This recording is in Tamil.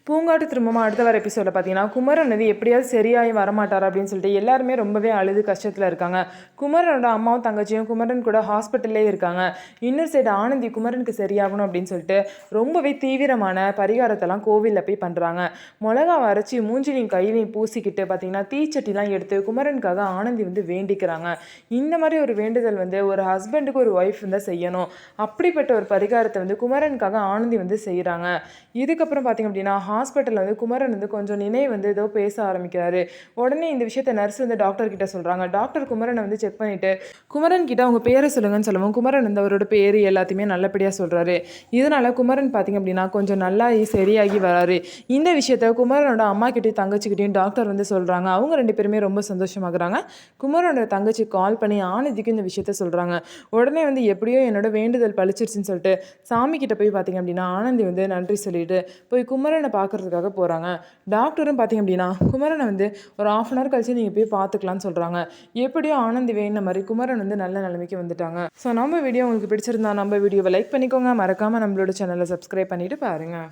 பூங்காட்டு திரும்பமாக அடுத்த வர எபிசோடில் பார்த்தீங்கன்னா குமரன் வந்து எப்படியாவது சரியாகி வரமாட்டார் அப்படின்னு சொல்லிட்டு எல்லாருமே ரொம்பவே அழுது கஷ்டத்தில் இருக்காங்க. குமரனோட அம்மாவும் தங்கச்சியும் குமரன் கூட ஹாஸ்பிட்டல்லே இருக்காங்க. இன்னொரு சைடு ஆனந்தி குமரனுக்கு சரியாகணும் அப்படின்னு சொல்லிட்டு ரொம்பவே தீவிரமான பரிகாரத்தெல்லாம் கோவிலில் போய் பண்ணுறாங்க. மிளகாவை அரைச்சி மூஞ்சிலையும் கையிலையும் பூசிக்கிட்டு பார்த்தீங்கன்னா தீச்சட்டிலாம் எடுத்து குமரனுக்காக ஆனந்தி வந்து வேண்டிக்கிறாங்க. இந்த மாதிரி ஒரு வேண்டுதல் வந்து ஒரு ஹஸ்பண்டுக்கு ஒரு ஒய்ஃப் வந்து செய்யணும். அப்படிப்பட்ட ஒரு பரிகாரத்தை வந்து குமரனுக்காக ஆனந்தி வந்து செய்கிறாங்க. இதுக்கப்புறம் பார்த்திங்க அப்படின்னா ஹாஸ்பிட்டலில் வந்து குமரன் வந்து கொஞ்சம் நினைவு வந்து ஏதோ பேச ஆரம்பிக்கிறாரு. உடனே இந்த விஷயத்தை நர்ஸ் வந்து டாக்டர் கிட்ட சொல்கிறாங்க. டாக்டர் குமரனை வந்து செக் பண்ணிவிட்டு குமரன் கிட்ட அவங்க பேரை சொல்லுங்கன்னு சொல்லவும் குமரன் வந்து அவரோட பேர் எல்லாத்தையுமே நல்லபடியாக சொல்கிறாரு. இதனால் குமரன் பார்த்திங்க அப்படின்னா கொஞ்சம் நல்லா சரியாகி வராரு. இந்த விஷயத்த குமரனோட அம்மா கிட்டையும் தங்கச்சிக்கிட்டையும் டாக்டர் வந்து சொல்கிறாங்க. அவங்க ரெண்டு பேருமே ரொம்ப சந்தோஷமாகறாங்க. குமரனோட தங்கச்சி கால் பண்ணி ஆனந்திக்கு இந்த விஷயத்த சொல்கிறாங்க. உடனே வந்து எப்படியோ என்னோட வேண்டுதல் பழிச்சிருச்சுன்னு சொல்லிட்டு சாமி கிட்ட போய் பார்த்திங்க அப்படின்னா ஆனந்தி வந்து நன்றி சொல்லிட்டு போய் குமரனை பார்க்கறதுக்காக போகிறாங்க. டாக்டரும் பார்த்திங்க அப்படின்னா குமரனை வந்து ஒரு 1/2 hour கழிச்சு நீங்கள் போய் பார்த்துக்கலான்னு சொல்கிறாங்க. எப்படியோ ஆனந்தி வேணுன மாதிரி குமரன் வந்து நல்ல நிலைமைக்கு வந்துட்டாங்க. ஸோ நம்ம வீடியோ உங்களுக்கு பிடிச்சிருந்தா நம்ம வீடியோவை லைக் பண்ணிக்கோங்க. மறக்காமல் நம்மளோட சேனலை சப்ஸ்கிரைப் பண்ணிவிட்டு பாருங்கள்.